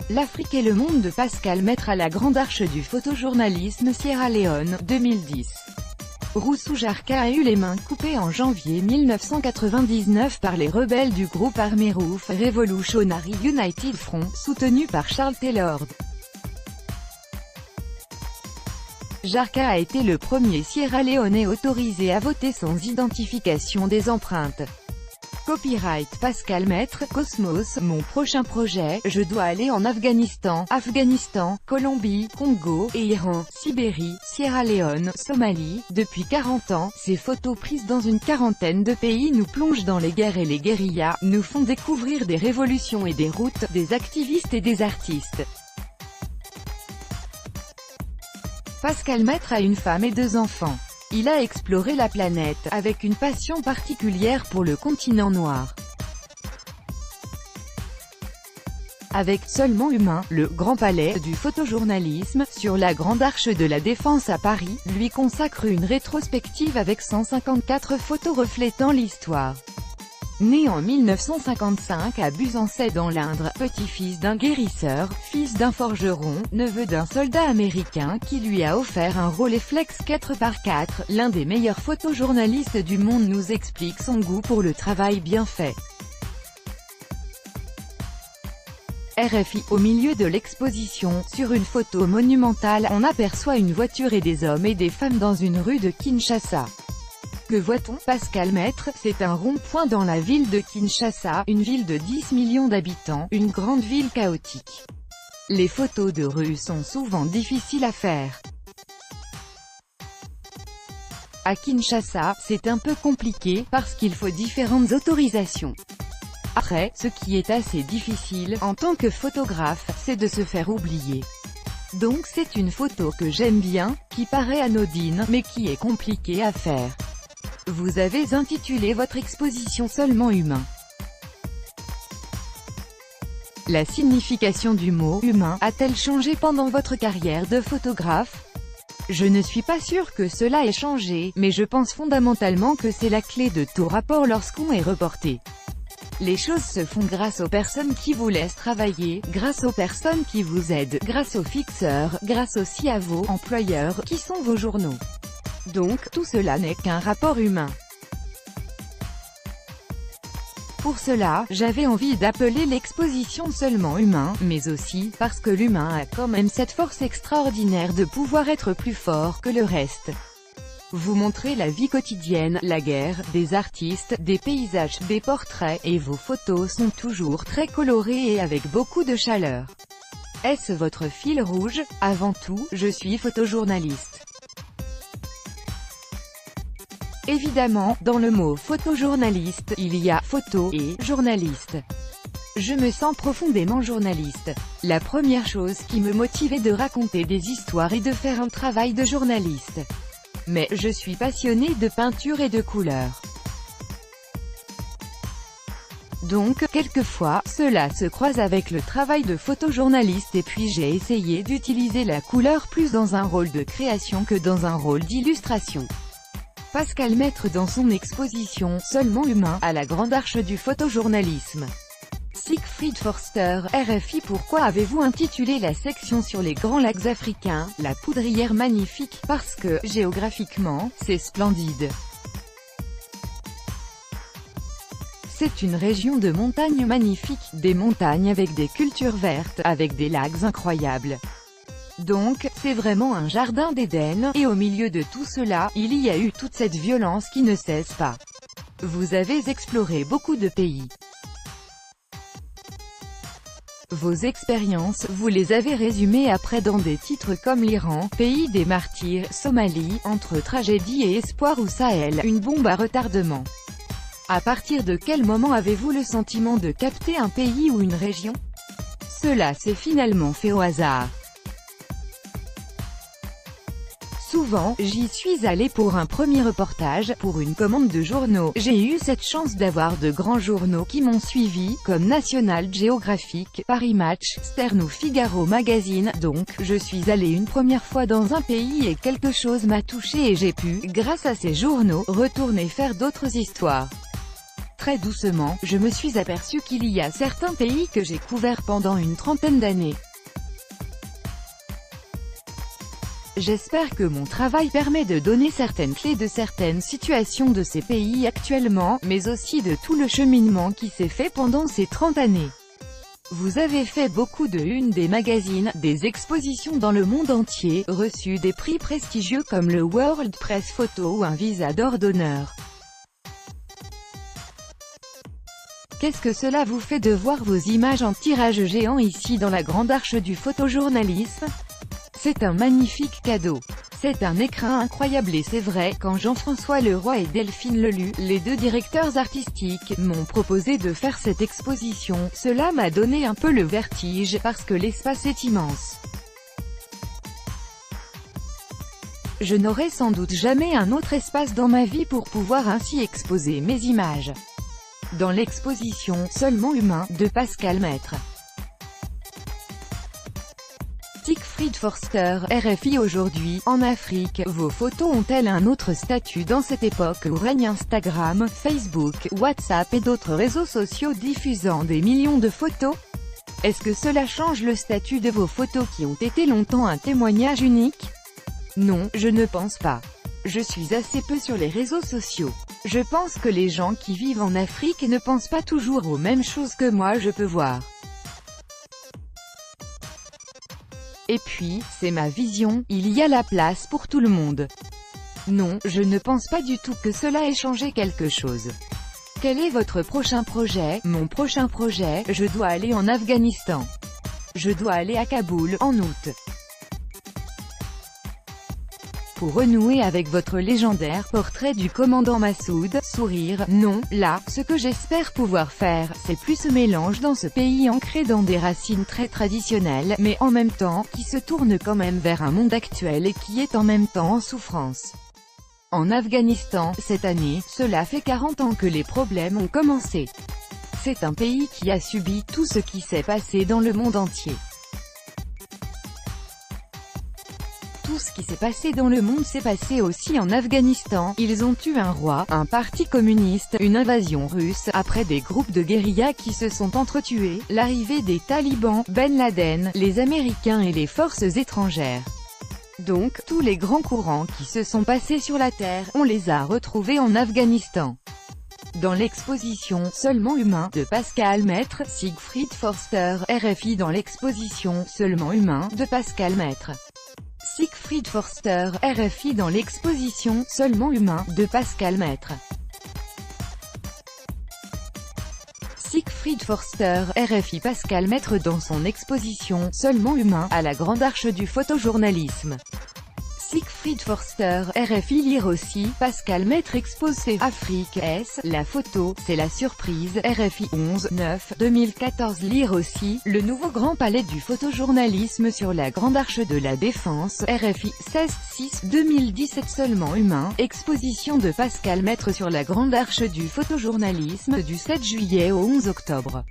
L'Afrique et le monde de Pascal Maître à la grande arche du photojournalisme Sierra Leone, 2010. Roussou Jarka a eu les mains coupées en janvier 1999 par les rebelles du groupe armé Roof Revolutionary United Front, soutenu par Charles Taylor. Jarka a été le premier Sierra-Léonais autorisé à voter sans identification des empreintes. Copyright Pascal Maître, Cosmos. Mon prochain projet, je dois aller en Afghanistan, Colombie, Congo et Iran, Sibérie, Sierra Leone, Somalie. Depuis 40 ans, ces photos prises dans une quarantaine de pays nous plongent dans les guerres et les guérillas, nous font découvrir des révolutions et des routes, des activistes et des artistes. Pascal Maître a une femme et 2 enfants. Il a exploré la planète, avec une passion particulière pour le continent noir. Avec Seulement Humain, le Grand Palais du photojournalisme, sur la Grande Arche de la Défense à Paris, lui consacre une rétrospective avec 154 photos reflétant l'histoire. Né en 1955 à Buzancais dans l'Indre, petit-fils d'un guérisseur, fils d'un forgeron, neveu d'un soldat américain qui lui a offert un Rolleiflex 4x4, l'un des meilleurs photojournalistes du monde nous explique son goût pour le travail bien fait. RFI. Au milieu de l'exposition, sur une photo monumentale, on aperçoit une voiture et des hommes et des femmes dans une rue de Kinshasa. Que voit-on? Pascal Maître, c'est un rond-point dans la ville de Kinshasa, une ville de 10 millions d'habitants, une grande ville chaotique. Les photos de rue sont souvent difficiles à faire. À Kinshasa, c'est un peu compliqué, parce qu'il faut différentes autorisations. Après, ce qui est assez difficile, en tant que photographe, c'est de se faire oublier. Donc c'est une photo que j'aime bien, qui paraît anodine, mais qui est compliquée à faire. Vous avez intitulé votre exposition Seulement Humain. La signification du mot « humain » a-t-elle changé pendant votre carrière de photographe? Je ne suis pas sûr que cela ait changé, mais je pense fondamentalement que c'est la clé de tout rapport lorsqu'on est reporté. Les choses se font grâce aux personnes qui vous laissent travailler, grâce aux personnes qui vous aident, grâce aux fixeurs, grâce aussi à vos employeurs, qui sont vos journaux. Donc, tout cela n'est qu'un rapport humain. Pour cela, j'avais envie d'appeler l'exposition Seulement Humain, mais aussi, parce que l'humain a quand même cette force extraordinaire de pouvoir être plus fort que le reste. Vous montrez la vie quotidienne, la guerre, des artistes, des paysages, des portraits, et vos photos sont toujours très colorées et avec beaucoup de chaleur. Est-ce votre fil rouge? Avant tout, je suis photojournaliste. Évidemment, dans le mot photojournaliste, il y a photo et journaliste. Je me sens profondément journaliste. La première chose qui me motive est de raconter des histoires et de faire un travail de journaliste. Mais je suis passionné de peinture et de couleurs. Donc, quelquefois, cela se croise avec le travail de photojournaliste et puis j'ai essayé d'utiliser la couleur plus dans un rôle de création que dans un rôle d'illustration. Pascal Maître dans son exposition « Seulement Humain » à la Grande Arche du photojournalisme. Siegfried Forster, RFI. Pourquoi avez-vous intitulé la section sur les grands lacs africains « La Poudrière magnifique » Parce que, géographiquement, c'est splendide. C'est une région de montagnes magnifiques, des montagnes avec des cultures vertes, avec des lacs incroyables. Donc, c'est vraiment un jardin d'Éden, et au milieu de tout cela, il y a eu toute cette violence qui ne cesse pas. Vous avez exploré beaucoup de pays. Vos expériences, vous les avez résumées après dans des titres comme l'Iran, pays des martyrs, Somalie, entre tragédie et espoir ou Sahel, une bombe à retardement. À partir de quel moment avez-vous le sentiment de capter un pays ou une région? Cela s'est finalement fait au hasard. Souvent, j'y suis allé pour un premier reportage, pour une commande de journaux. J'ai eu cette chance d'avoir de grands journaux qui m'ont suivi, comme National Geographic, Paris Match, Stern ou Figaro Magazine. Donc, je suis allé une première fois dans un pays et quelque chose m'a touché et j'ai pu, grâce à ces journaux, retourner faire d'autres histoires. très doucement, je me suis aperçu qu'il y a certains pays que j'ai couverts pendant une trentaine d'années. J'espère que mon travail permet de donner certaines clés de certaines situations de ces pays actuellement, mais aussi de tout le cheminement qui s'est fait pendant ces 30 années. Vous avez fait beaucoup de unes des magazines, des expositions dans le monde entier, reçu des prix prestigieux comme le World Press Photo ou un visa d'or d'honneur. Qu'est-ce que cela vous fait de voir vos images en tirage géant ici dans la grande arche du photojournalisme? C'est un magnifique cadeau. C'est un écrin incroyable et c'est vrai, quand Jean-François Leroy et Delphine Lelu, les deux directeurs artistiques, m'ont proposé de faire cette exposition, cela m'a donné un peu le vertige, parce que l'espace est immense. Je n'aurai sans doute jamais un autre espace dans ma vie pour pouvoir ainsi exposer mes images. Dans l'exposition « Seulement humain » de Pascal Maître. Siegfried Forster, RFI. Aujourd'hui, en Afrique, vos photos ont-elles un autre statut dans cette époque où règne Instagram, Facebook, WhatsApp et d'autres réseaux sociaux diffusant des millions de photos? Est-ce que cela change le statut de vos photos qui ont été longtemps un témoignage unique? Non, je ne pense pas. Je suis assez peu sur les réseaux sociaux. Je pense que les gens qui vivent en Afrique ne pensent pas toujours aux mêmes choses que moi je peux voir. Et puis, c'est ma vision, il y a la place pour tout le monde. Non, je ne pense pas du tout que cela ait changé quelque chose. Quel est votre prochain projet? Mon prochain projet, je dois aller en Afghanistan. Je dois aller à Kaboul, en août. Pour renouer avec votre légendaire portrait du commandant Massoud, sourire, non, là, ce que j'espère pouvoir faire, c'est plus ce mélange dans ce pays ancré dans des racines très traditionnelles, mais en même temps, qui se tourne quand même vers un monde actuel et qui est en même temps en souffrance. En Afghanistan, cette année, cela fait 40 ans que les problèmes ont commencé. C'est un pays qui a subi tout ce qui s'est passé dans le monde entier. Tout ce qui s'est passé dans le monde s'est passé aussi en Afghanistan. Ils ont eu un roi, un parti communiste, une invasion russe, après des groupes de guérillas qui se sont entretués, l'arrivée des talibans, Ben Laden, les Américains et les forces étrangères. Donc, tous les grands courants qui se sont passés sur la Terre, on les a retrouvés en Afghanistan. Dans l'exposition « Seulement humain » de Pascal Maître, Siegfried Forster, RFI. Dans l'exposition « Seulement humain » de Pascal Maître. Siegfried Forster, RFI. Dans l'exposition « Seulement humain » de Pascal Maître. Siegfried Forster, RFI. Pascal Maître dans son exposition « Seulement humain » à la Grande Arche du photojournalisme. Siegfried Forster, RFI. Lire aussi, Pascal Maître expose ses Afrique S, la photo, c'est la surprise, RFI 11/9/2014. Lire aussi, le nouveau Grand Palais du photojournalisme sur la Grande Arche de la Défense, RFI 16/6/2017. Seulement humain, exposition de Pascal Maître sur la Grande Arche du photojournalisme du 7 juillet au 11 octobre.